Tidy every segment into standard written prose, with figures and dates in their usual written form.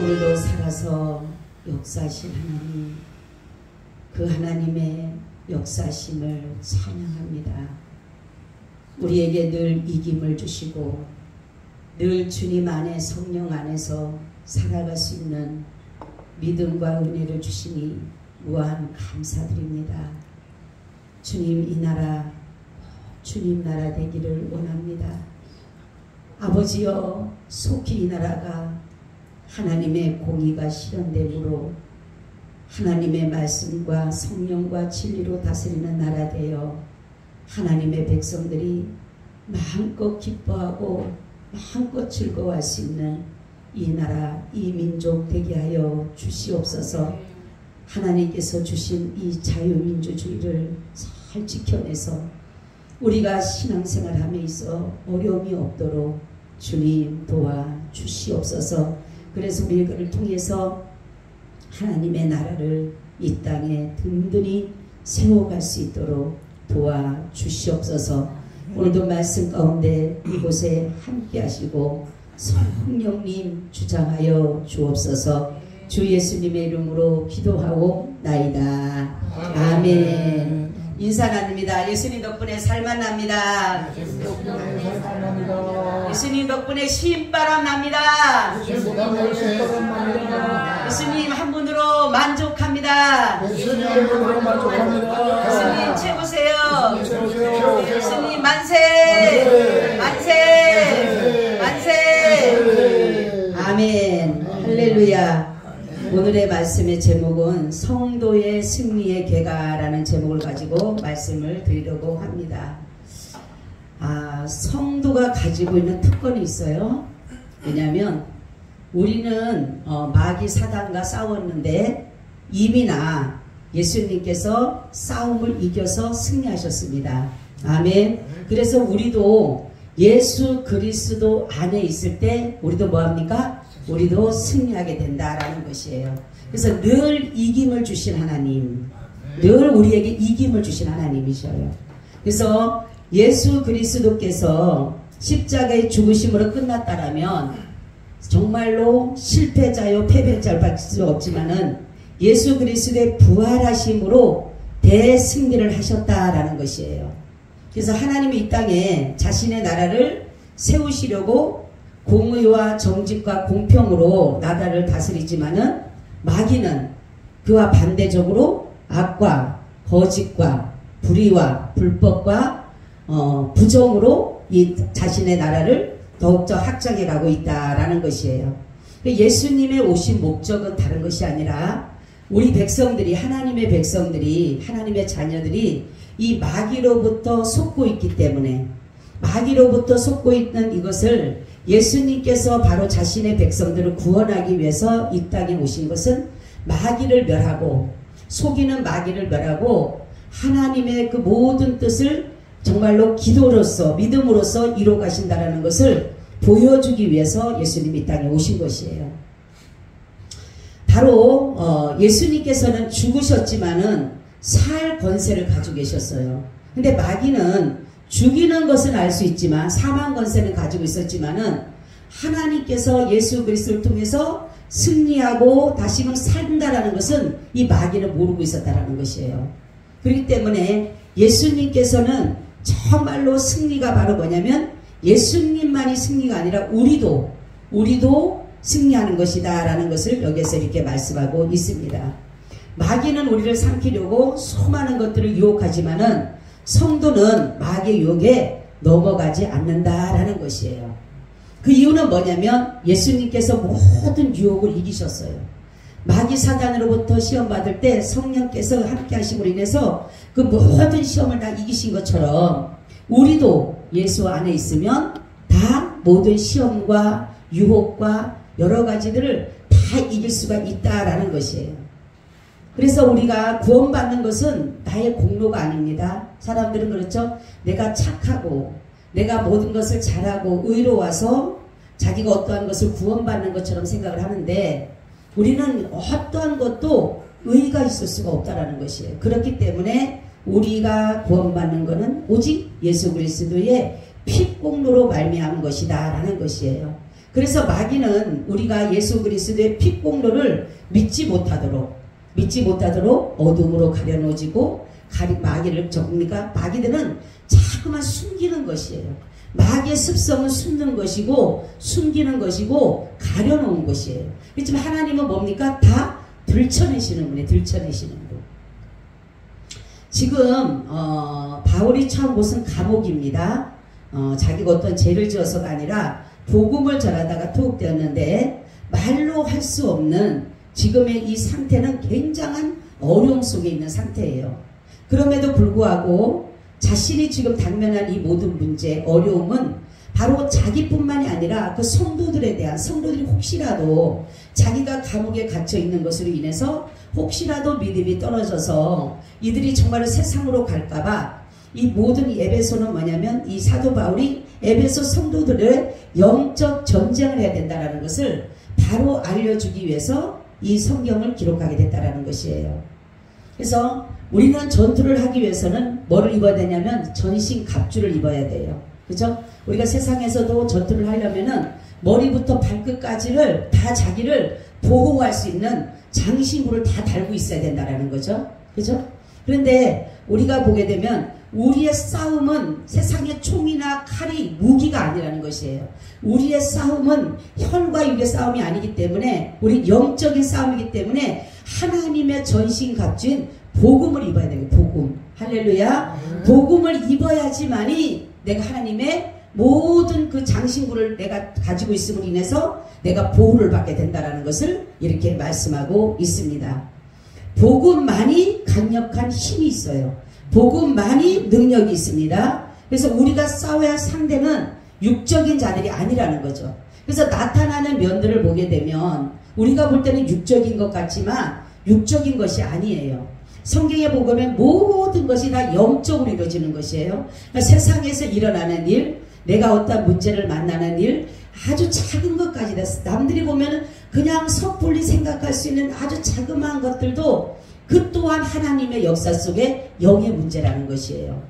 오늘도 살아서 역사하신 하나님, 그 하나님의 역사심을 찬양합니다. 우리에게 늘 이김을 주시고 늘 주님 안에 성령 안에서 살아갈 수 있는 믿음과 은혜를 주시니 무한 감사드립니다. 주님 이 나라 주님 나라 되기를 원합니다. 아버지여, 속히 이 나라가 하나님의 공의가 실현됨으로 하나님의 말씀과 성령과 진리로 다스리는 나라 되어 하나님의 백성들이 마음껏 기뻐하고 마음껏 즐거워할 수 있는 이 나라, 이 민족 되게 하여 주시옵소서. 하나님께서 주신 이 자유민주주의를 잘 지켜내서 우리가 신앙생활함에 있어 어려움이 없도록 주님 도와주시옵소서. 그래서 우리를 통해서 하나님의 나라를 이 땅에 든든히 세워갈 수 있도록 도와주시옵소서. 오늘도 말씀 가운데 이곳에 함께 하시고 성령님 주장하여 주옵소서. 주 예수님의 이름으로 기도하고 나이다. 아멘. 인사 나눕니다. 예수님 덕분에 살만 납니다. 예수님 덕분에 신바람 납니다. 예수님 한 분으로 만족합니다. 예수님 최고세요. 예수님 만세, 만세, 만세. 아멘. 할렐루야. 오늘의 말씀의 제목은 성도의 승리의 계가라는 제목을 가지고 말씀을 드리려고 합니다. 성도가 가지고 있는 특권이 있어요. 왜냐하면 우리는 마귀 사단과 싸웠는데 이미나 예수님께서 싸움을 이겨서 승리하셨습니다. 아멘. 그래서 우리도 예수 그리스도 안에 있을 때 우리도 뭐합니까? 우리도 승리하게 된다라는 것이에요. 그래서 늘 이김을 주신 하나님, 늘 우리에게 이김을 주신 하나님이셔요. 그래서 예수 그리스도께서 십자가의 죽으심으로 끝났다라면 정말로 실패자요 패배자를 받을 수 없지만은 예수 그리스도의 부활하심으로 대승리를 하셨다라는 것이에요. 그래서 하나님이 이 땅에 자신의 나라를 세우시려고 공의와 정직과 공평으로 나라를 다스리지만은 마귀는 그와 반대적으로 악과 거짓과 불의와 불법과 부정으로 이 자신의 나라를 더욱더 확장해 가고 있다라는 것이에요. 예수님의 오신 목적은 다른 것이 아니라 우리 백성들이, 하나님의 백성들이, 하나님의 자녀들이 이 마귀로부터 속고 있기 때문에, 마귀로부터 속고 있는 이것을 예수님께서 바로 자신의 백성들을 구원하기 위해서 이 땅에 오신 것은 마귀를 멸하고, 속이는 마귀를 멸하고 하나님의 그 모든 뜻을 정말로 기도로서, 믿음으로써 이루어 가신다라는 것을 보여주기 위해서 예수님이 이 땅에 오신 것이에요. 바로 예수님께서는 죽으셨지만은 살 권세를 가지고 계셨어요. 근데 마귀는 죽이는 것은 알 수 있지만, 사망 권세는 가지고 있었지만은 하나님께서 예수 그리스도를 통해서 승리하고 다시금 산다라는 것은 이 마귀는 모르고 있었다라는 것이에요. 그렇기 때문에 예수님께서는 정말로 승리가 바로 뭐냐면 예수님만이 승리가 아니라 우리도 승리하는 것이다 라는 것을 여기서 이렇게 말씀하고 있습니다. 마귀는 우리를 삼키려고 수많은 것들을 유혹하지만은 성도는 마귀의 유혹에 넘어가지 않는다라는 것이에요. 그 이유는 뭐냐면 예수님께서 모든 유혹을 이기셨어요. 마귀 사단으로부터 시험 받을 때 성령께서 함께 하심으로 인해서 그 모든 시험을 다 이기신 것처럼 우리도 예수 안에 있으면 다 모든 시험과 유혹과 여러 가지들을 다 이길 수가 있다라는 것이에요. 그래서 우리가 구원받는 것은 나의 공로가 아닙니다. 사람들은 그렇죠. 내가 착하고 내가 모든 것을 잘하고 의로워서 자기가 어떠한 것을 구원받는 것처럼 생각을 하는데, 우리는 어떠한 것도 의의가 있을 수가 없다라는 것이에요. 그렇기 때문에 우리가 구원받는 것은 오직 예수 그리스도의 피공로로 말미암은 것이다 라는 것이에요. 그래서 마귀는 우리가 예수 그리스도의 피공로를 믿지 못하도록 어둠으로 가려놓아지고 마귀를 적으니까 마귀들은 자꾸만 숨기는 것이에요. 마귀의 습성은 숨는 것이고 숨기는 것이고 가려놓은 것이에요. 그렇지만 하나님은 뭡니까? 다 들춰내시는 분이에요. 들춰내시는 분. 지금 바울이 처한 곳은 감옥입니다. 자기가 어떤 죄를 지어서가 아니라 복음을 전하다가 투옥되었는데 말로 할 수 없는 지금의 이 상태는 굉장한 어려움 속에 있는 상태예요. 그럼에도 불구하고 자신이 지금 당면한 이 모든 문제, 어려움은 바로 자기뿐만이 아니라 그 성도들에 대한, 성도들이 혹시라도 자기가 감옥에 갇혀 있는 것으로 인해서 혹시라도 믿음이 떨어져서 이들이 정말 세상으로 갈까봐 이 모든 에베소는 뭐냐면 이 사도 바울이 에베소 성도들의 영적 전쟁을 해야 된다는 것을 바로 알려주기 위해서 이 성경을 기록하게 됐다는 것이에요. 그래서 우리는 전투를 하기 위해서는 뭐를 입어야 되냐면 전신 갑주를 입어야 돼요. 그죠? 우리가 세상에서도 전투를 하려면은 머리부터 발끝까지를 다 자기를 보호할 수 있는 장신구를 다 달고 있어야 된다는 거죠. 그죠? 그런데 우리가 보게 되면 우리의 싸움은 세상의 총이나 칼이 무기가 아니라는 것이에요. 우리의 싸움은 혈과 육의 싸움이 아니기 때문에, 우리 영적인 싸움이기 때문에 하나님의 전신갑주인 복음을 입어야 돼요. 복음. 할렐루야. 복음을 입어야지만이 내가 하나님의 모든 그 장신구를 내가 가지고 있음으로 인해서 내가 보호를 받게 된다는 것을 이렇게 말씀하고 있습니다. 복음만이 강력한 힘이 있어요. 복음만이 능력이 있습니다. 그래서 우리가 싸워야 할 상대는 육적인 자들이 아니라는 거죠. 그래서 나타나는 면들을 보게 되면 우리가 볼 때는 육적인 것 같지만 육적인 것이 아니에요. 성경에 보면 모든 것이 다 영적으로 이루어지는 것이에요. 그러니까 세상에서 일어나는 일, 내가 어떤 문제를 만나는 일, 아주 작은 것까지 남들이 보면 그냥 섣불리 생각할 수 있는 아주 자그마한 것들도 그 또한 하나님의 역사 속에 영의 문제라는 것이에요.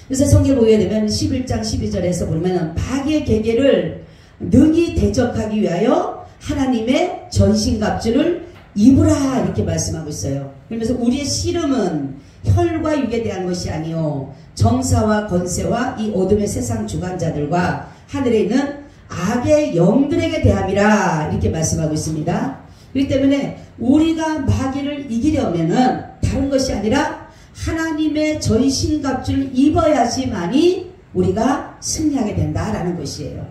그래서 성경을 보게 되면 11장 12절에서 보면 마귀의 계계를 능히 대적하기 위하여 하나님의 전신갑주를 입으라 이렇게 말씀하고 있어요. 그러면서 우리의 씨름은 혈과 육에 대한 것이 아니요 정사와 권세와 이 어둠의 세상 주관자들과 하늘에 있는 악의 영들에게 대함이라 이렇게 말씀하고 있습니다. 그렇기 때문에 우리가 마귀를 이기려면은 다른 것이 아니라 하나님의 전신갑주를 입어야지만이 우리가 승리하게 된다라는 것이에요.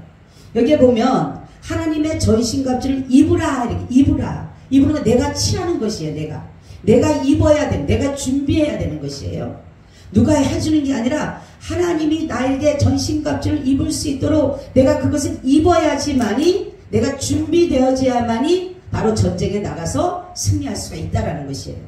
여기에 보면 하나님의 전신갑주를 입으라 이렇게 입으라. 입으는 건 내가 취하는 것이에요. 내가 입어야 돼. 내가 준비해야 되는 것이에요. 누가 해주는 게 아니라 하나님이 나에게 전신갑주를 입을 수 있도록 내가 그것을 입어야지만이 내가 준비되어야만이 바로 전쟁에 나가서 승리할 수가 있다라는 것이에요.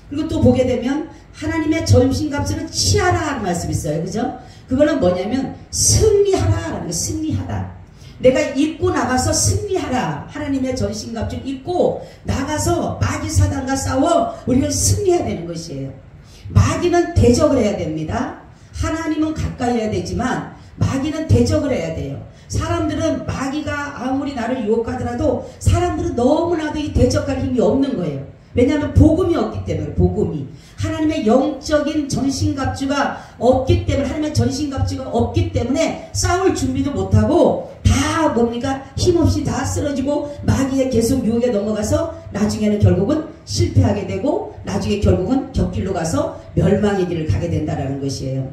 그리고 또 보게 되면 하나님의 전신갑주를 취하라 하는 말씀이 있어요. 그죠? 그거는 뭐냐면 승리하라라는 거예요. 승리하라. 내가 입고 나가서 승리하라. 하나님의 전신갑주를 입고 나가서 마귀 사단과 싸워 우리는 승리해야 되는 것이에요. 마귀는 대적을 해야 됩니다. 하나님은 가까이 해야 되지만 마귀는 대적을 해야 돼요. 사람들은 마귀가 아무리 나를 유혹하더라도 사람들은 너무나도 이 대적할 힘이 없는 거예요. 왜냐하면 복음이 없기 때문에. 복음이 하나님의 영적인 전신갑주가 없기 때문에 하나님의 전신갑주가 없기 때문에 싸울 준비도 못하고 다 뭡니까? 힘없이 다 쓰러지고 마귀의 계속 유혹에 넘어가서 나중에는 결국은 실패하게 되고 나중에 결국은 격길로 가서 멸망의 길을 가게 된다는 것이에요.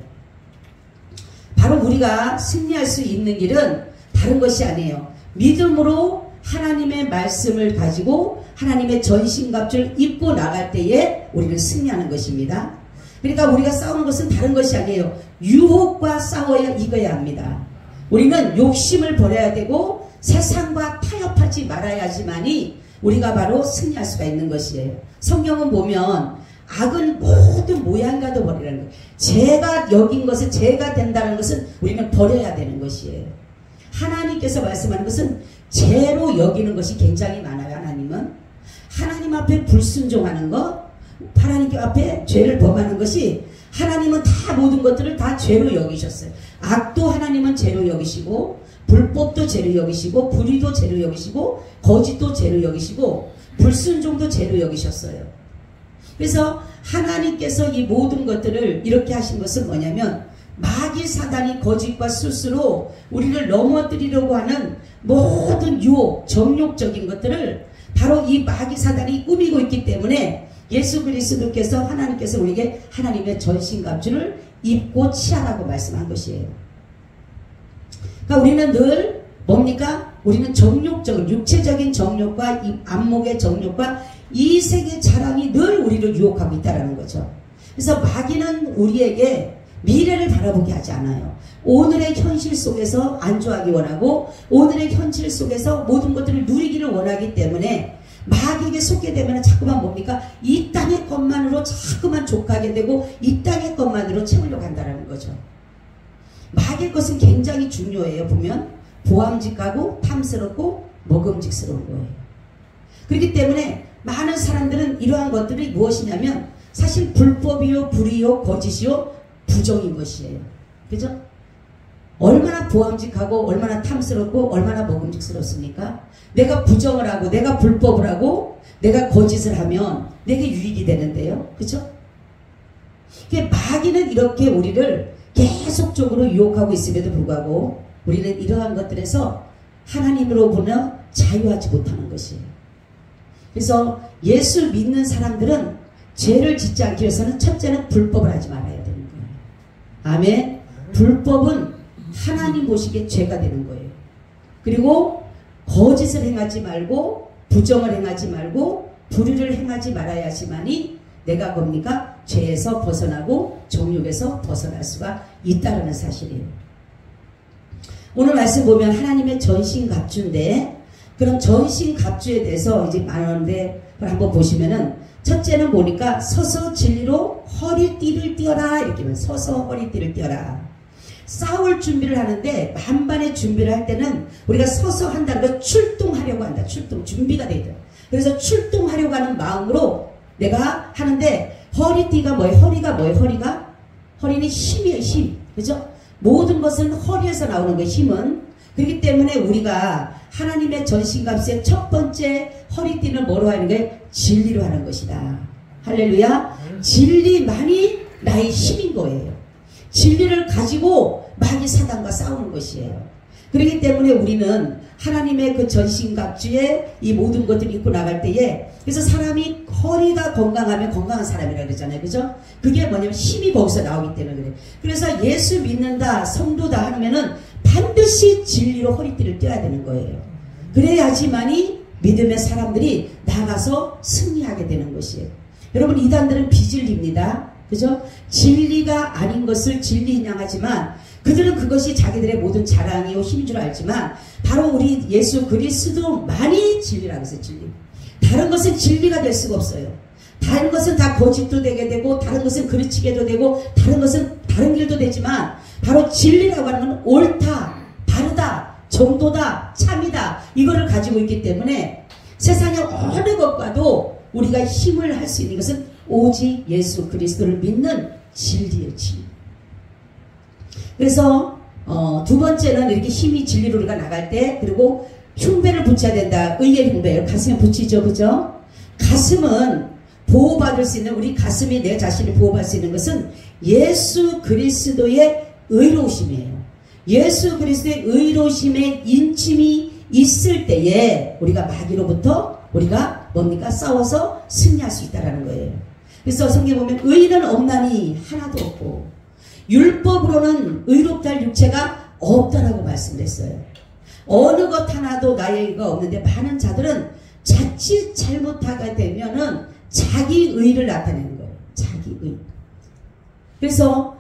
바로 우리가 승리할 수 있는 길은 다른 것이 아니에요. 믿음으로 하나님의 말씀을 가지고 하나님의 전신갑주를 입고 나갈 때에 우리는 승리하는 것입니다. 그러니까 우리가 싸우는 것은 다른 것이 아니에요. 유혹과 싸워야 이겨야 합니다. 우리는 욕심을 버려야 되고 세상과 타협하지 말아야지만이 우리가 바로 승리할 수가 있는 것이에요. 성경은 보면 악은 모든 모양과도 버리라는 거예요. 죄가 여긴 것을 죄가 된다는 것은 우리는 버려야 되는 것이에요. 하나님께서 말씀하는 것은 죄로 여기는 것이 굉장히 많아요. 하나님 앞에 불순종하는 것, 하나님 앞에 죄를 범하는 것이 하나님은 다 모든 것들을 다 죄로 여기셨어요. 악도 하나님은 죄로 여기시고 불법도 죄로 여기시고 불의도 죄로 여기시고 거짓도 죄로 여기시고 불순종도 죄로 여기셨어요. 그래서 하나님께서 이 모든 것들을 이렇게 하신 것은 뭐냐면 마귀 사단이 거짓과 술수로 우리를 넘어뜨리려고 하는 모든 유혹, 정욕적인 것들을 바로 이 마귀 사단이 꾸미고 있기 때문에 예수 그리스도께서 하나님께서 우리에게 하나님의 전신갑주를 입고 취하라고 말씀한 것이에요. 그러니까 우리는 늘 뭡니까? 우리는 정욕적인 육체적인 정욕과 이 안목의 정욕과 이 세계 자랑이 늘 우리를 유혹하고 있다는 거죠. 그래서 마귀는 우리에게 미래를 바라보게 하지 않아요. 오늘의 현실 속에서 안주하기 원하고 오늘의 현실 속에서 모든 것들을 누리기를 원하기 때문에 마귀에게 속게 되면 자꾸만 뭡니까? 이 땅의 것만으로 자꾸만 족하게 되고 이 땅의 것만으로 채우려고 한다는 거죠. 마귀의 것은 굉장히 중요해요. 보면 보암직하고 탐스럽고 먹음직스러운 거예요. 그렇기 때문에 많은 사람들은 이러한 것들이 무엇이냐면 사실 불법이요 불의요 거짓이요 부정인 것이에요. 그죠? 얼마나 보암직하고 얼마나 탐스럽고 얼마나 먹음직스럽습니까? 내가 부정을 하고 내가 불법을 하고 내가 거짓을 하면 내게 유익이 되는데요. 그죠? 마귀는 이렇게 우리를 계속적으로 유혹하고 있음에도 불구하고 우리는 이러한 것들에서 하나님으로 보면 자유하지 못하는 것이에요. 그래서 예수 믿는 사람들은 죄를 짓지 않기 위해서는 첫째는 불법을 하지 말아야 되는 거예요. 아멘. 불법은 하나님 보시기에 죄가 되는 거예요. 그리고 거짓을 행하지 말고 부정을 행하지 말고 불의를 행하지 말아야지만이 내가 뭡니까? 죄에서 벗어나고 정욕에서 벗어날 수가 있다는 사실이에요. 오늘 말씀 보면 하나님의 전신갑주인데 그럼 전신갑주에 대해서 이제 말하는데 한번 보시면은 첫째는 보니까 서서 진리로 허리띠를 띄어라 이렇게 서서 허리띠를 띄어라. 싸울 준비를 하는데 만반의 준비를 할 때는 우리가 서서 한다는 걸 출동하려고 한다. 출동 준비가 되어 있다. 그래서 출동하려고 하는 마음으로 내가 하는데 허리띠가 뭐예요? 허리가 뭐예요? 허리는 힘이에요. 힘. 그죠? 모든 것은 허리에서 나오는 거예요. 힘은. 그렇기 때문에 우리가 하나님의 전신갑주의 첫 번째 허리띠는 뭐로 하는 거예요? 진리로 하는 것이다. 할렐루야. 진리만이 나의 힘인 거예요. 진리를 가지고 마귀 사단과 싸우는 것이에요. 그렇기 때문에 우리는 하나님의 그 전신갑주에 이 모든 것들을 입고 나갈 때에, 그래서 사람이 허리가 건강하면 건강한 사람이라 그러잖아요. 그죠? 그게 뭐냐면 힘이 거기서 나오기 때문에 그래요. 그래서 예수 믿는다, 성도다 하면은 반드시 진리로 허리띠를 떼야 되는 거예요. 그래야지만이 믿음의 사람들이 나가서 승리하게 되는 것이에요. 여러분, 이단들은 비진리입니다. 그죠? 진리가 아닌 것을 진리인 하지만 그들은 그것이 자기들의 모든 자랑이요 힘인 줄 알지만 바로 우리 예수 그리스도만이 진리라고 해서 진리. 다른 것은 진리가 될 수가 없어요. 다른 것은 다 거짓도 되게 되고 다른 것은 그르치게도 되고 다른 것은 다른 길도 되지만 바로 진리라고 하는 건 옳다, 바르다, 정도다, 참이다, 이거를 가지고 있기 때문에 세상의 어느 것과도 우리가 힘을 할 수 있는 것은 오직 예수 그리스도를 믿는 진리의 진리. 그래서 두 번째는 이렇게 힘이 진리로 우리가 나갈 때, 그리고 흉배를 붙여야 된다. 의의 흉배예요. 가슴에 붙이죠. 그죠? 가슴은 보호받을 수 있는, 우리 가슴이 내 자신을 보호받을 수 있는 것은 예수 그리스도의 의로우심이에요. 예수 그리스도의 의로우심의 인침이 있을 때에 우리가 마귀로부터 우리가 뭡니까? 싸워서 승리할 수 있다는 거예요. 그래서 성경에 보면 의인은 없나니 하나도 없고 율법으로는 의롭다 할 육체가 없다라고 말씀했어요. 어느 것 하나도 나의 의가 없는데 많은 자들은 자칫 잘못하게 되면은 자기 의를 나타내는 거예요. 자기 의. 그래서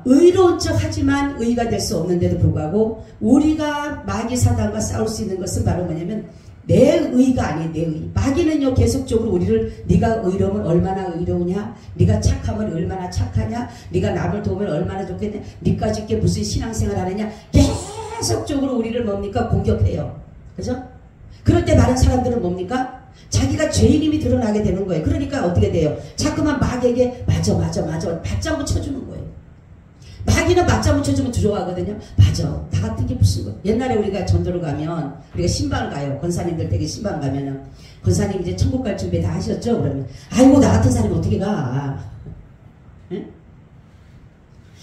의로운 척 하지만 의가 될 수 없는데도 불구하고 우리가 마귀 사단과 싸울 수 있는 것은 바로 뭐냐면 내 의가 아니에요. 내 의. 마귀는요 계속적으로 우리를 네가 의로우면 얼마나 의로우냐, 네가 착하면 얼마나 착하냐, 네가 남을 도우면 얼마나 좋겠냐, 네까지 게 무슨 신앙생활 하느냐, 계속적으로 우리를 뭡니까? 공격해요. 그죠? 그럴 때 많은 사람들은 뭡니까? 자기가 죄인임이 드러나게 되는 거예요. 그러니까 어떻게 돼요? 자꾸만 마귀에게 맞아 맞장구 쳐주는 거예요. 마귀는 맞장구 쳐주면 좋아하거든요. 맞아, 나 같은 게 무슨 거. 옛날에 우리가 전도를 가면 우리가 신방 가요. 권사님들 댁에 신방 가면은 권사님 이제 천국 갈 준비 다 하셨죠? 그러면 아이고 나 같은 사람이 어떻게 가? 응?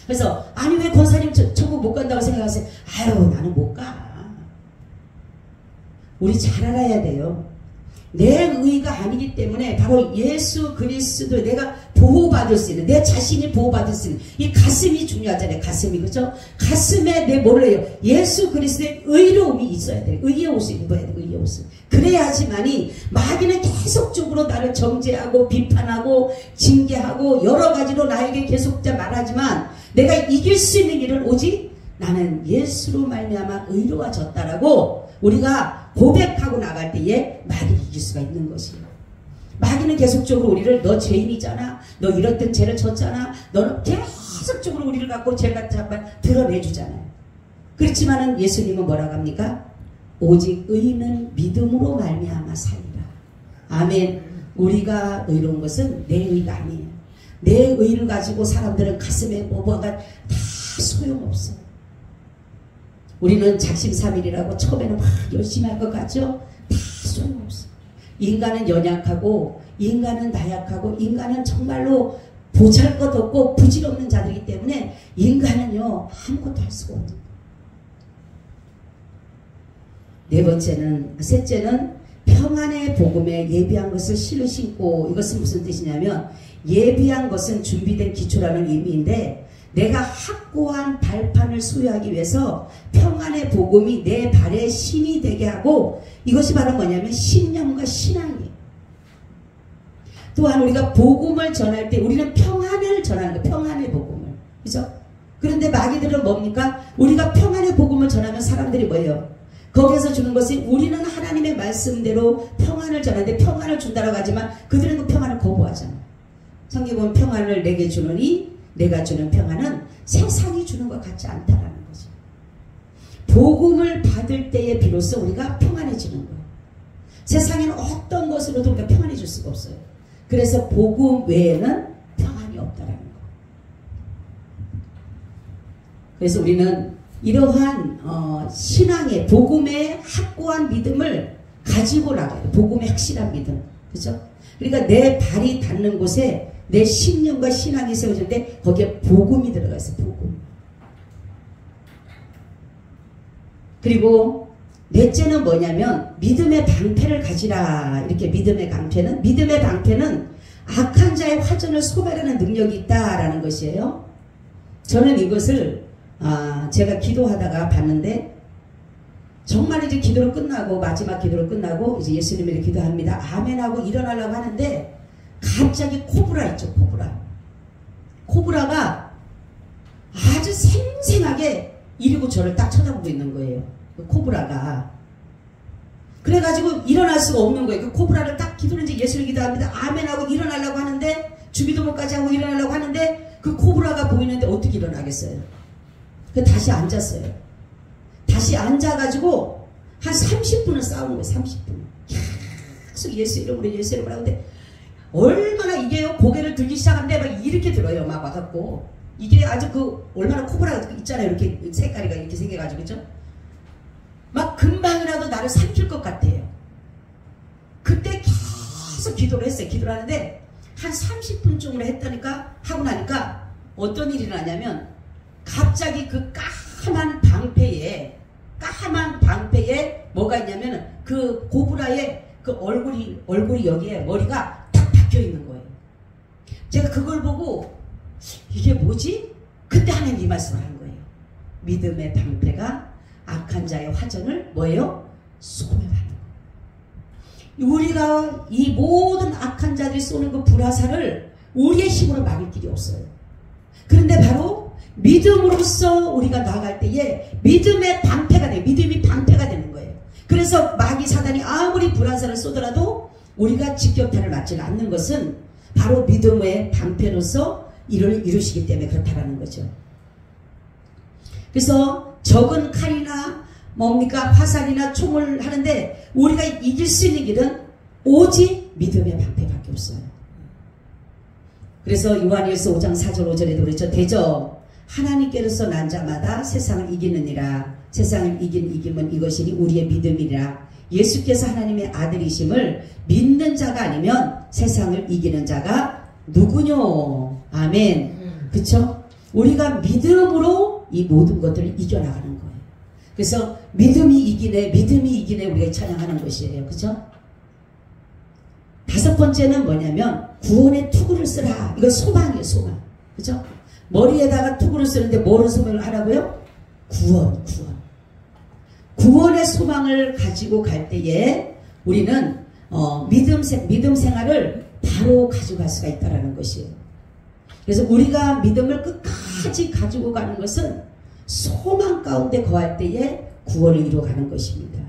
그래서 아니 왜 권사님 천국 못 간다고 생각하세요? 아유 나는 못 가. 우리 잘 알아야 돼요. 내 의가 아니기 때문에 바로 예수 그리스도 내가 보호받을 수 있는, 내 자신이 보호받을 수 있는 이 가슴이 중요하잖아요. 가슴이. 그죠? 가슴에 내 뭐를 해요? 예수 그리스도의 의로움이 있어야 돼요. 의의 옷을 입어야 돼요. 의의 옷을. 그래야지만이 마귀는 계속적으로 나를 정죄하고 비판하고 징계하고 여러 가지로 나에게 계속 말하지만 내가 이길 수 있는 일은 오직 나는 예수로 말미암아 의로워졌다라고 우리가 고백하고 나갈 때에 마귀를 이길 수가 있는 것이에요. 마귀는 계속적으로 우리를 너 죄인이잖아, 너 이렇든 죄를 졌잖아, 너는 계속적으로 우리를 갖고 죄를 갖다 드러내주잖아요. 그렇지만은 예수님은 뭐라고 합니까? 오직 의인은 믿음으로 말미암아 살리라. 아멘. 우리가 의로운 것은 내 의가 아니에요. 내 의를 가지고 사람들은 가슴에 뭐가 다 소용없어요. 우리는 작심삼일이라고 처음에는 막 열심히 할 것 같죠? 다 소용없어. 인간은 연약하고 인간은 나약하고 인간은 정말로 보잘것없고 부질없는 자들이기 때문에 인간은요 아무것도 할 수가 없는 거예요. 셋째는 평안의 복음에 예비한 것을 실로 신고. 이것은 무슨 뜻이냐면 예비한 것은 준비된 기초라는 의미인데 내가 확고한 발판을 소유하기 위해서 평안의 복음이 내 발에 신이 되게 하고, 이것이 바로 뭐냐면 신념과 신앙이에요. 또한 우리가 복음을 전할 때 우리는 평안을 전하는 거예요. 평안의 복음을. 그죠? 그런데 마귀들은 뭡니까? 우리가 평안의 복음을 전하면 사람들이 뭐예요? 거기에서 주는 것은 우리는 하나님의 말씀대로 평안을 전하는데 평안을 준다라고 하지만 그들은 그 평안을 거부하잖아요. 성경에 보면 평안을 내게 주느니 내가 주는 평안은 세상이 주는 것 같지 않다라는 거죠. 복음을 받을 때에 비로소 우리가 평안해지는 거예요. 세상에는 어떤 것으로도 우리가 평안해질 수가 없어요. 그래서 복음 외에는 평안이 없다라는 거예요. 그래서 우리는 이러한 신앙의 복음의 확고한 믿음을 가지고 나가요. 복음의 확실한 믿음. 그죠? 그러니까 내 발이 닿는 곳에 내 신념과 신앙이 세워지는데 거기에 복음이 들어가 있어요. 복음. 그리고 넷째는 뭐냐면 믿음의 방패를 가지라. 이렇게 믿음의 방패는 악한 자의 화전을 소멸하는 능력이 있다라는 것이에요. 저는 이것을 제가 기도하다가 봤는데 정말 이제 기도를 끝나고 마지막 기도를 끝나고 이제 예수님을 기도합니다. 아멘하고 일어나려고 하는데 갑자기 코브라 있죠. 코브라가 아주 생생하게 이리고 저를 딱 쳐다보고 있는 거예요. 그 코브라가. 그래가지고 일어날 수가 없는 거예요. 그 코브라를 딱 기도를 이제 예수를 기도합니다. 아멘하고 일어나려고 하는데 주기도문까지 하고 일어나려고 하는데 그 코브라가 보이는데 어떻게 일어나겠어요? 그 다시 앉았어요. 다시 앉아가지고 한 30분을 싸우는 거예요. 30분. 계속 예수 이름으로 하는데 얼마나 이게요. 고개를 들기 시작하는데 막 이렇게 들어요. 막 와갖고 이게 아주 그 얼마나 코브라가 있잖아요. 이렇게 색깔이가 이렇게 생겨가지고 그죠? 막 금방이라도 나를 삼킬 것 같아요. 그때 계속 기도를 했어요. 기도를 하는데 한 30분쯤으로 했다니까 하고 나니까 어떤 일이 나냐면 갑자기 그 까만 방패에 뭐가 있냐면 그 고브라의 그 얼굴이 여기에 머리가 딱 박혀 있는 거예요. 제가 그걸 보고 이게 뭐지? 그때 하나님 이 말씀을 한 거예요. 믿음의 방패가 악한 자의 화전을 뭐예요? 소멸하는 거예요. 우리가 이 모든 악한 자들이 쏘는 그 불화살을 우리의 힘으로 막을 길이 없어요. 그런데 바로 믿음으로써 우리가 나아갈 때에 믿음의 방패가 돼요. 믿음이 방패가 되는 거예요. 그래서 마귀 사단이 아무리 불화살을 쏘더라도 우리가 직격탄을 맞지 않는 것은 바로 믿음의 방패로서 이를 이루시기 때문에 그렇다라는 거죠. 그래서 적은 칼이나 뭡니까 화살이나 총을 하는데 우리가 이길 수 있는 길은 오직 믿음의 방패밖에 없어요. 그래서 요한일서 5장 4절 5절에도 그랬죠. 대저 하나님께로서 난 자마다 세상을 이기느니라. 세상을 이김은 이것이니 우리의 믿음이라. 예수께서 하나님의 아들이심을 믿는 자가 아니면 세상을 이기는 자가 누구뇨? 아멘. 그쵸? 우리가 믿음으로 이 모든 것들을 이겨나가는 거예요. 그래서 믿음이 이기네 우리가 찬양하는 것이에요. 그죠? 다섯 번째는 뭐냐면 구원의 투구를 쓰라. 이거 소망이에요. 소망. 그죠? 머리에다가 투구를 쓰는데 뭐를 소망을 하라고요? 구원의 소망을 가지고 갈 때에 우리는 믿음 생활을 바로 가져갈 수가 있다는 것이에요. 그래서 우리가 믿음을 끝까지 가지고 가는 것은 소망 가운데 거할 때에 구원을 이루어가는 것입니다.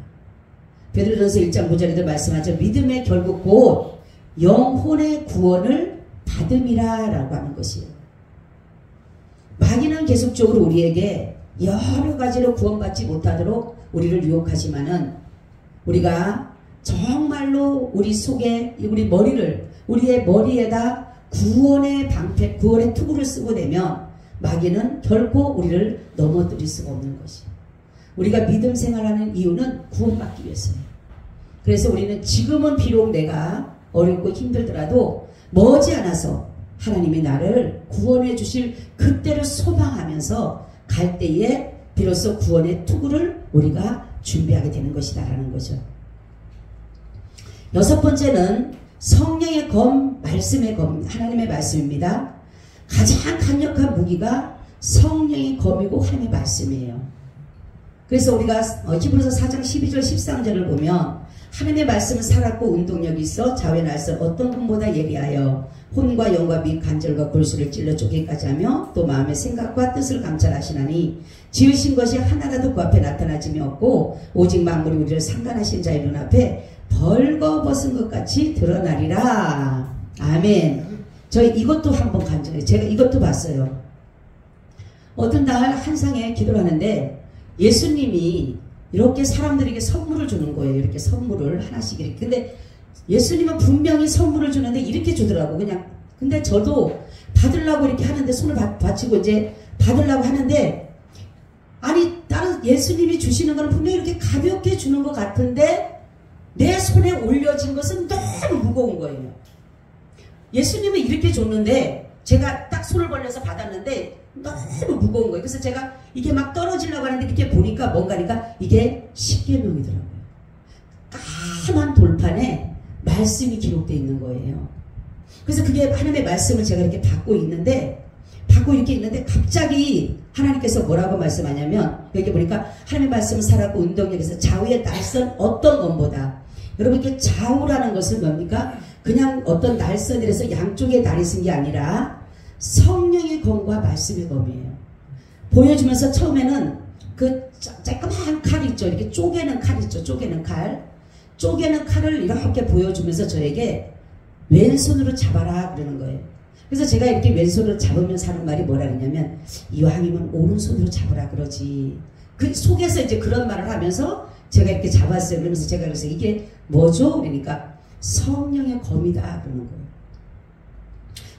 베드로전서 1장 9절에도 말씀하죠. 믿음의 결국 곧 영혼의 구원을 받음이라 라고 하는 것이에요. 마귀는 계속적으로 우리에게 여러 가지로 구원받지 못하도록 우리를 유혹하지만은 우리가 정말로 우리 속에 우리의 머리에다 구원의 방패, 구원의 투구를 쓰고 되면 마귀는 결코 우리를 넘어뜨릴 수가 없는 것이에요. 우리가 믿음 생활하는 이유는 구원받기 위해서예요. 그래서 우리는 지금은 비록 내가 어렵고 힘들더라도 머지않아서 하나님이 나를 구원해 주실 그때를 소망하면서 갈 때에 비로소 구원의 투구를 우리가 준비하게 되는 것이다라는 거죠. 여섯 번째는 성령의 검, 말씀의 검, 하나님의 말씀입니다. 가장 강력한 무기가 성령의 검이고 하나님의 말씀이에요. 그래서 우리가 히브리서 4장 12절 13절을 보면 하나님의 말씀은 살았고 운동력이 있어 좌우의 날선 어떤 분보다 예리하여 혼과 영과 및 관절과 골수를 찔러 쪼개기까지 하며 또 마음의 생각과 뜻을 감찰하시나니 지으신 것이 하나라도 그 앞에 나타나짐이 없고 오직 만물이 우리를 상관하신 자의 눈앞에 벌거벗은 것 같이 드러나리라. 아멘. 저희 이것도 한번 간증해요. 제가 이것도 봤어요. 어떤 날 한상에 기도를 하는데 예수님이 이렇게 사람들에게 선물을 주는 거예요. 이렇게 선물을 하나씩 이렇게. 근데 예수님은 분명히 선물을 주는데 이렇게 주더라고. 그냥. 근데 저도 받으려고 이렇게 하는데 손을 받치고 이제 받으려고 하는데 아니 다른 예수님이 주시는 거는 분명히 이렇게 가볍게 주는 것 같은데 내 손에 올려진 것은 너무 무거운 거예요. 예수님은 이렇게 줬는데 제가 딱 손을 벌려서 받았는데 너무 무거운 거예요. 그래서 제가 이게 막 떨어지려고 하는데 이렇게 보니까 뭔가니까 이게 십계명이더라고요. 까만 돌판에 말씀이 기록되어 있는 거예요. 그래서 그게 하나님의 말씀을 제가 이렇게 받고 이렇게 있는데 갑자기 하나님께서 뭐라고 말씀하냐면 여기 보니까 하나님의 말씀을 살았고 운동력에서 좌우의 날선 어떤 것보다 여러분 이렇게 좌우라는 것은 뭡니까? 그냥 어떤 날선이라서 양쪽에 날이 쓴 게 아니라 성령의 검과 말씀의 검이에요. 보여주면서 처음에는 그 쬐끄만 칼 있죠. 이렇게 쪼개는 칼 있죠. 쪼개는 칼을 이렇게 보여주면서 저에게 왼손으로 잡아라 그러는 거예요. 그래서 제가 이렇게 왼손으로 잡으면서 하는 말이 뭐라 그러냐면 이왕이면 오른손으로 잡으라 그러지. 그 속에서 이제 그런 말을 하면서 제가 이렇게 잡았어요. 그러면서 제가 그래서 이게 뭐죠? 그러니까 성령의 검이다 그러는 거예요.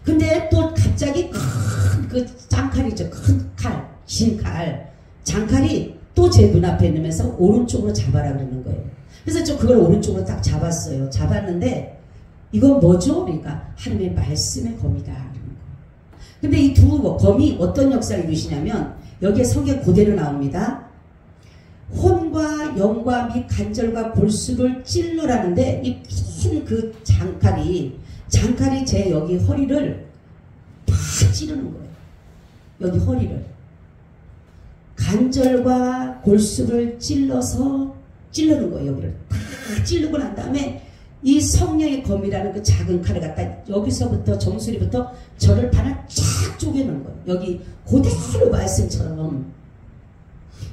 근데 또 갑자기 큰 그 짱칼이죠. 큰 칼, 긴 칼, 장칼이 또 제 눈앞에 있으면서 오른쪽으로 잡아라 그러는 거예요. 그래서 저 그걸 오른쪽으로 딱 잡았어요. 잡았는데 이건 뭐죠? 그러니까 하나님의 말씀의 검이다 그러는 거예요. 근데 이 두 검이 어떤 역사를 이루시냐면 여기에 성경 그대로 나옵니다. 혼과 영과 및 간절과 골수를 찔러라는데 이 긴 그 장칼이 제 여기 허리를 다 찌르는 거예요. 여기 허리를 간절과 골수를 찔르는 거예요. 여기를 다 찌르고 난 다음에 이 성령의 검이라는 그 작은 칼을 갖다 여기서부터 정수리부터 저를 반을 쫙 쪼개는 거예요. 여기 그대로 말씀처럼.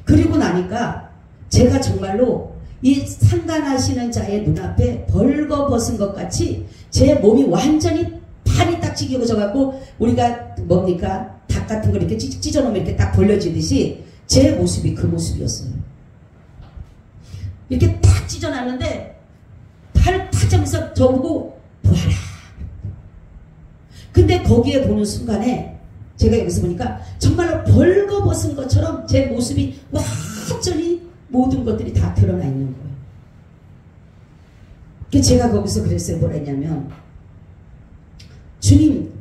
그리고 나니까 제가 정말로 이 상관하시는 자의 눈앞에 벌거벗은 것 같이 제 몸이 완전히 판이 딱 찢겨져 갖고 우리가 뭡니까 닭 같은 걸 이렇게 찢어놓으면 이렇게 딱 벌려지듯이 제 모습이 그 모습이었어요. 이렇게 딱 찢어놨는데 팔을 탁 잡으면서 저보고 보아라. 근데 거기에 보는 순간에 제가 여기서 보니까 정말로 벌거벗은 것처럼 제 모습이 완전히 모든 것들이 다 드러나 있는 거예요. 제가 거기서 그랬어요. 뭐라 했냐면 주님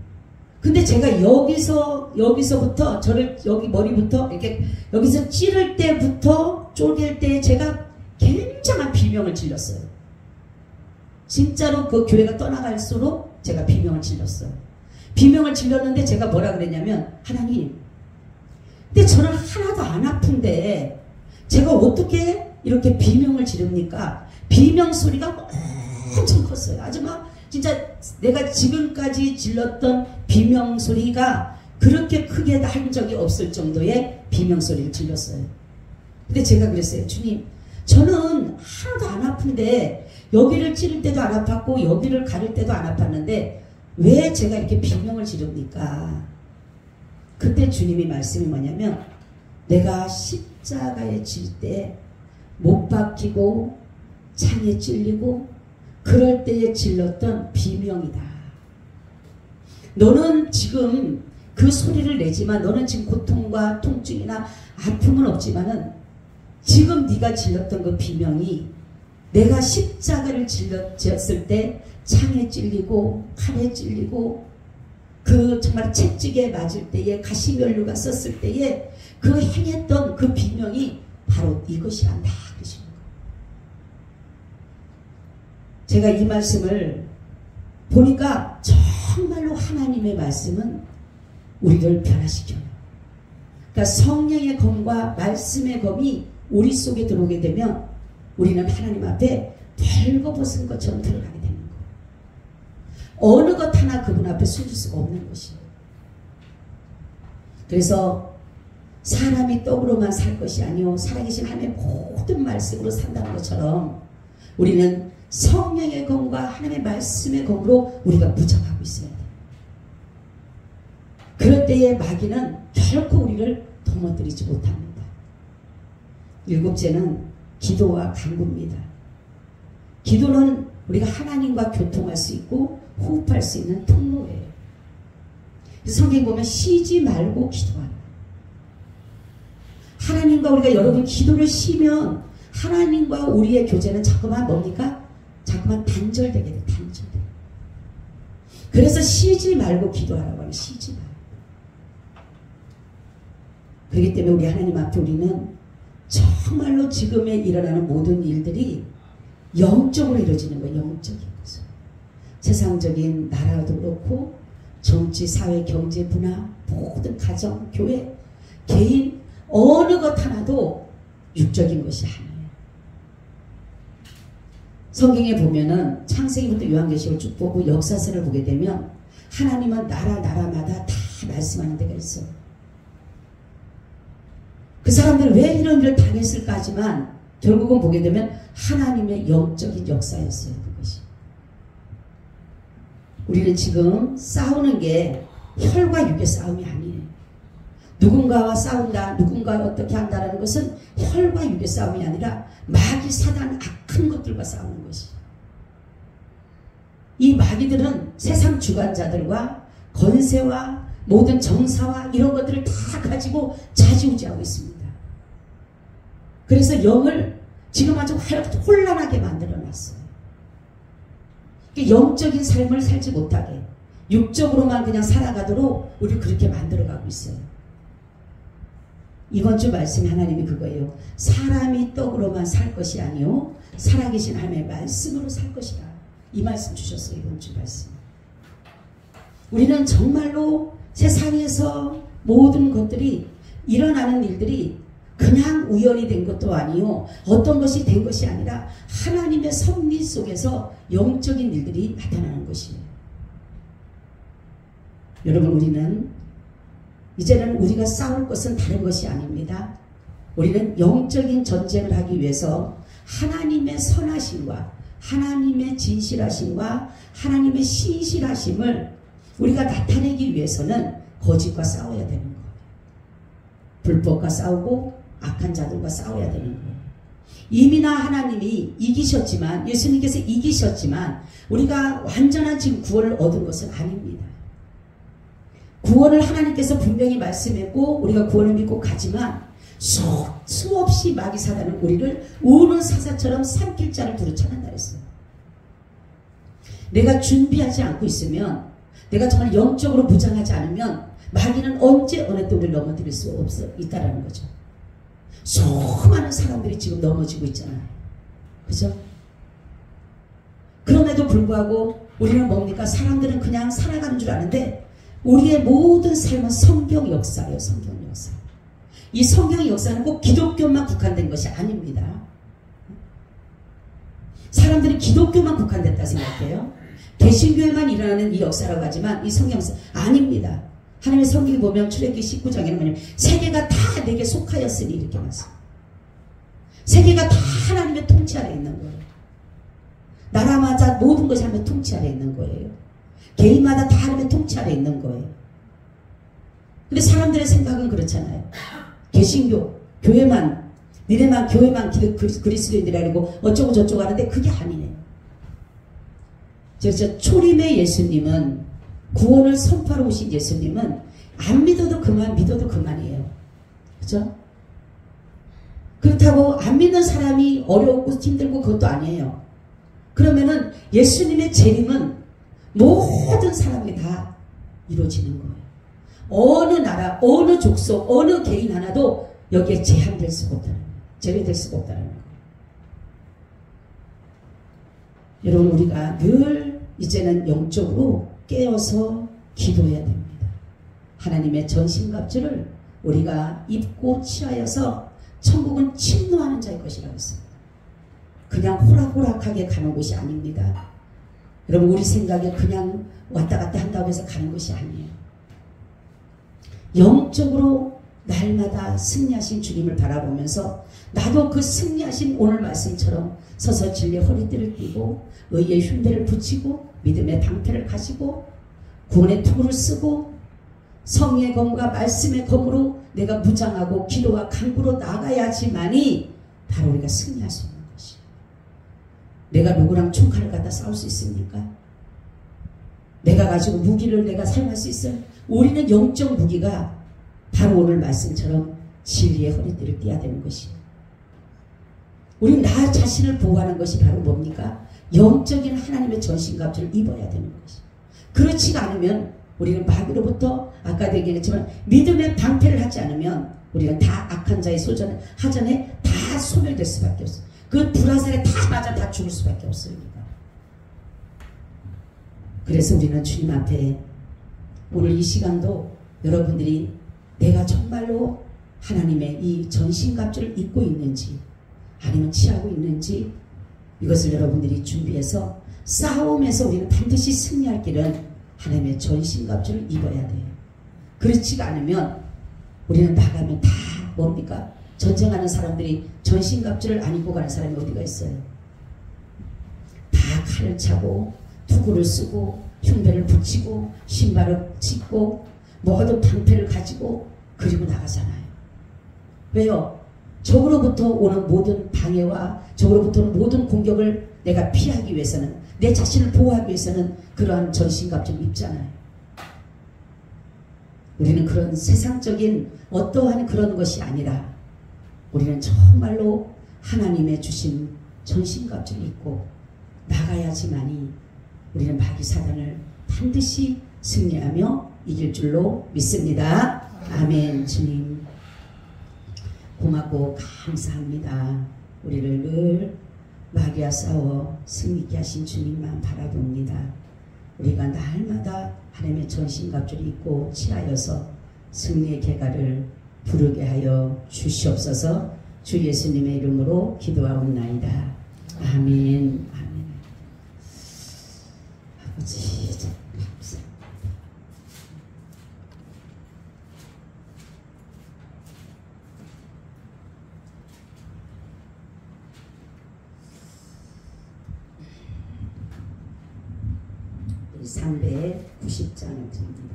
근데 제가 여기서부터 저를 여기 머리부터 이렇게 여기서 찌를 때부터 쪼갤 때 제가 굉장한 비명을 질렀어요. 진짜로 그 교회가 떠나갈수록 제가 비명을 질렀어요. 비명을 질렀는데 제가 뭐라 그랬냐면 하나님 근데 저는 하나도 안 아픈데 제가 어떻게 이렇게 비명을 지릅니까? 비명 소리가 엄청 컸어요. 아주 막 진짜 내가 지금까지 질렀던 비명 소리가 그렇게 크게 한 적이 없을 정도의 비명 소리를 질렀어요. 근데 제가 그랬어요. 주님 저는 하나도 안 아픈데 여기를 찌를 때도 안 아팠고 여기를 가를 때도 안 아팠는데 왜 제가 이렇게 비명을 지릅니까? 그때 주님이 말씀이 뭐냐면 내가 십자가에 질 때 못 박히고 창에 찔리고 그럴 때에 질렀던 비명이다. 너는 지금 그 소리를 내지만 너는 지금 고통과 통증이나 아픔은 없지만은 지금 네가 질렀던 그 비명이 내가 십자가를 지었을 때 창에 찔리고 칼에 찔리고 그 정말 채찍에 맞을 때에 가시면류가 썼을 때에 그 행했던 그 비명이 바로 이것이란다 그러시는 거예요. 제가 이 말씀을 보니까 정말로 하나님의 말씀은 우리를 변화시켜요. 그러니까 성령의 검과 말씀의 검이 우리 속에 들어오게 되면 우리는 하나님 앞에 벌거벗은 것처럼 들어가게 되는 거예요. 어느 것 하나 그분 앞에 숨길 수가 없는 것이에요. 그래서 사람이 떡으로만 살 것이 아니요 살아계신 하나님의 모든 말씀으로 산다는 것처럼 우리는 성령의 검과 하나님의 말씀의 검으로 우리가 무장하고 있어야 돼요. 그럴 때에 마귀는 결코 우리를 도모들이지 못합니다. 일곱째는 기도와 간구입니다. 기도는 우리가 하나님과 교통할 수 있고 호흡할 수 있는 통로예요. 성경 보면 쉬지 말고 기도하라. 하나님과 우리가 여러분 기도를 쉬면 하나님과 우리의 교제는 자꾸만 뭡니까? 자꾸만 단절되게 돼. 단절돼. 그래서 쉬지 말고 기도하라고 하는, 쉬지 말고. 그렇기 때문에 우리 하나님 앞에 우리는 정말로 지금에 일어나는 모든 일들이 영적으로 이루어지는 거예요. 영적인 것으로. 세상적인 나라도 그렇고 정치, 사회, 경제, 문화, 모든 가정, 교회, 개인 어느 것 하나도 육적인 것이 아니에요. 성경에 보면은 창세기부터 요한계시록을 쭉 보고 역사서를 보게 되면 하나님은 나라마다 다 말씀하는 데가 있어요. 그 사람들은 왜 이런 일을 당했을까지만 결국은 보게 되면 하나님의 영적인 역사였어요. 그것이. 우리는 지금 싸우는 게 혈과 육의 싸움이 아니에요. 누군가와 싸운다, 누군가와 어떻게 한다라는 것은 혈과 육의 싸움이 아니라 마귀, 사단, 악한 것들과 싸우는 것이. 이 마귀들은 세상 주관자들과 권세와 모든 정사와 이런 것들을 다 가지고 좌지우지하고 있습니다. 그래서 영을 지금 아주 혼란하게 만들어놨어요. 영적인 삶을 살지 못하게 육적으로만 그냥 살아가도록 우리를 그렇게 만들어가고 있어요. 이번 주 말씀이 하나님이 그거예요. 사람이 떡으로만 살 것이 아니요 살아계신 하나님의 말씀으로 살 것이다. 이 말씀 주셨어요. 이번 주 말씀. 우리는 정말로 세상에서 모든 것들이 일어나는 일들이 그냥 우연이 된 것도 아니요 어떤 것이 된 것이 아니라 하나님의 섭리 속에서 영적인 일들이 나타나는 것이에요. 여러분, 우리는 이제는 우리가 싸울 것은 다른 것이 아닙니다. 우리는 영적인 전쟁을 하기 위해서 하나님의 선하심과 하나님의 진실하심과 하나님의 신실하심을 우리가 나타내기 위해서는 거짓과 싸워야 되는 거예요. 불법과 싸우고 악한 자들과 싸워야 되는 거예요. 이미나 하나님이 이기셨지만, 예수님께서 이기셨지만 우리가 완전한 지금 구원을 얻은 것은 아닙니다. 구원을 하나님께서 분명히 말씀했고 우리가 구원을 믿고 가지만 수없이 마귀 사단은 우리를 우는 사자처럼 삼킬 자를 두루 찾는다 했어요. 내가 준비하지 않고 있으면, 내가 정말 영적으로 무장하지 않으면 마귀는 언제 어느 때 우리를 넘어뜨릴 수 있다라는 거죠. 수많은 사람들이 지금 넘어지고 있잖아요. 그죠? 그럼에도 불구하고 우리는 뭡니까? 사람들은 그냥 살아가는 줄 아는데 우리의 모든 삶은 성경 역사예요. 성경 역사. 이 성경 역사는 꼭 기독교만 국한된 것이 아닙니다. 사람들이 기독교만 국한됐다 생각해요. 개신교에만 일어나는 이 역사라고 하지만 이 성경 역사 아닙니다. 하나님의 성경을 보면 출애굽기 19장에는 뭐냐면 세계가 다 내게 속하였으니 이렇게 말씀. 세계가 다 하나님의 통치 아래 있는 거예요. 나라마다 모든 것이 하나님의 통치 아래 있는 거예요. 개인마다 다 하나님의 통치 아래 있는 거예요. 근데 사람들의 생각은 그렇잖아요. 개신교, 교회만, 니네만 교회만 그리스도인들이라고 어쩌고 저쩌고 하는데 그게 아니네요. 그래서 초림의 예수님은, 구원을 선포하러 오신 예수님은 안 믿어도 그만, 믿어도 그만이에요. 그죠? 그렇다고 안 믿는 사람이 어렵고 힘들고 그것도 아니에요. 그러면은 예수님의 재림은 모든 사람에게 다 이루어지는 거예요. 어느 나라, 어느 족속, 어느 개인 하나도 여기에 제한될 수가 없다는 거예요. 제외될 수가 없다는 거예요. 여러분, 우리가 늘 이제는 영적으로 깨어서 기도해야 됩니다. 하나님의 전신갑주를 우리가 입고 취하여서 천국은 침노하는 자의 것이라고 했습니다. 그냥 호락호락하게 가는 곳이 아닙니다. 여러분, 우리 생각에 그냥 왔다 갔다 한다고 해서 가는 것이 아니에요. 영적으로 날마다 승리하신 주님을 바라보면서 나도 그 승리하신 오늘 말씀처럼 서서 진리의 허리띠를 띠고 의의 흉대를 붙이고 믿음의 방패를 가지고 구원의 투구를 쓰고 성령의 검과 말씀의 검으로 내가 무장하고 기도와 간구로 나가야지만이 바로 우리가 승리할 수 있는 것이에요. 내가 누구랑 총칼을 갖다 싸울 수 있습니까? 내가 가지고 무기를 내가 사용할 수 있어요? 우리는 영적 무기가 바로 오늘 말씀처럼 진리의 허리띠를 띠어야 되는 것이에요. 우리 나 자신을 보호하는 것이 바로 뭡니까? 영적인 하나님의 전신갑주를 입어야 되는 것이에요. 그렇지가 않으면 우리는 마귀로부터 아까도 얘기했지만 믿음의 방패를 하지 않으면 우리는 다 악한 자의 하전에 다 소멸될 수밖에 없어요. 그 불화살에 다 맞아 다 죽을 수밖에 없습니다. 그래서 우리는 주님 앞에 오늘 이 시간도 여러분들이 내가 정말로 하나님의 이 전신갑주를 입고 있는지 아니면 취하고 있는지 이것을 여러분들이 준비해서 싸움에서 우리는 반드시 승리할 길은 하나님의 전신갑주를 입어야 돼요. 그렇지가 않으면 우리는 나가면 다 뭡니까? 전쟁하는 사람들이 전신갑주를 안 입고 가는 사람이 어디가 있어요? 다 칼을 차고 투구를 쓰고 흉배를 붙이고 신발을 찢고 모든 방패를 가지고 그리고 나가잖아요. 왜요? 적으로부터 오는 모든 방해와 적으로부터 오는 모든 공격을 내가 피하기 위해서는 내 자신을 보호하기 위해서는 그러한 전신갑주를 입잖아요. 우리는 그런 세상적인 어떠한 그런 것이 아니라 우리는 정말로 하나님의 주신 전신갑주를 입고 나가야지만이 우리는 마귀 사단을 반드시 승리하며 이길 줄로 믿습니다. 아멘. 주님 고맙고 감사합니다. 우리를 늘 마귀와 싸워 승리케 하신 주님만 바라봅니다. 우리가 날마다 하나님의 전신갑주를 입고 취하여서 승리의 계가를 부르게 하여 주시옵소서. 주 예수님의 이름으로 기도하옵나이다. 아멘. 아멘. 아버지 감사합니다. 이 390장을 드립니다.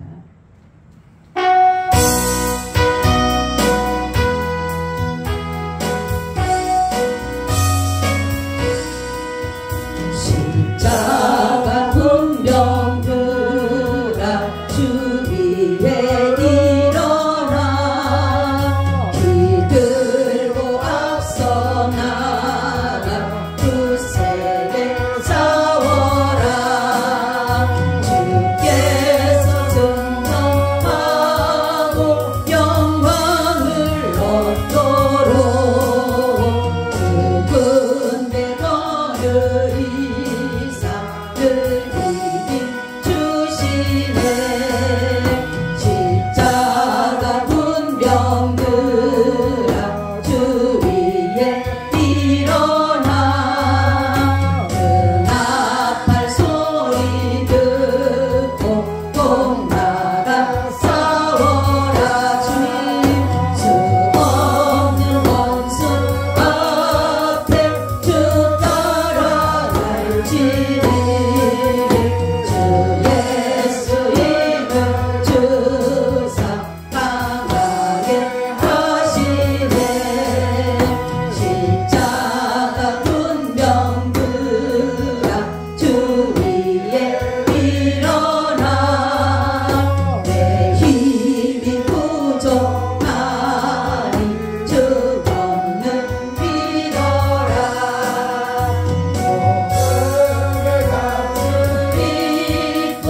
십자가 분명그라 주 위에 일어나 길 들고 앞서 나가 그 세계 싸워라. 주께서 승천하고 영광을 얻도록 그 군대 거느리 늘 이긴 주시네. 십자가 분명그라 주 위에 일어나 나팔 소리 듣고 꼭 나가 싸워라. 주님 수 없는 원수 앞에 주 따라 날지니 주 예수 이름 주사 강하게 하시네. 십자가 분명그라 주 위에 일어나 내 힘이 부족하니 주 없는 믿어라. 믿고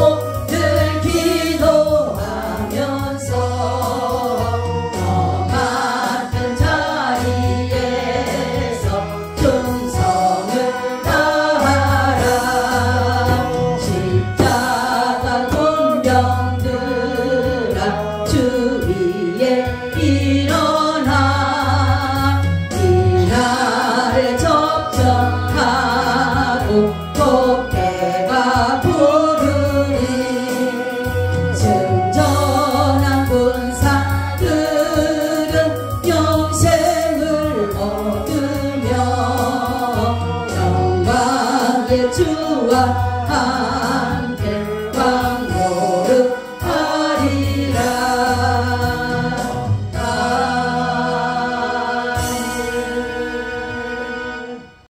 늘 기도하면서 더 많은 자리에서 충성을 다하라. 십자가 분명그라 주 위에 일어나 이 날을 접전하고 곱게가 부르리. 승전한 군사들은 영생을 얻으며 영광의 주와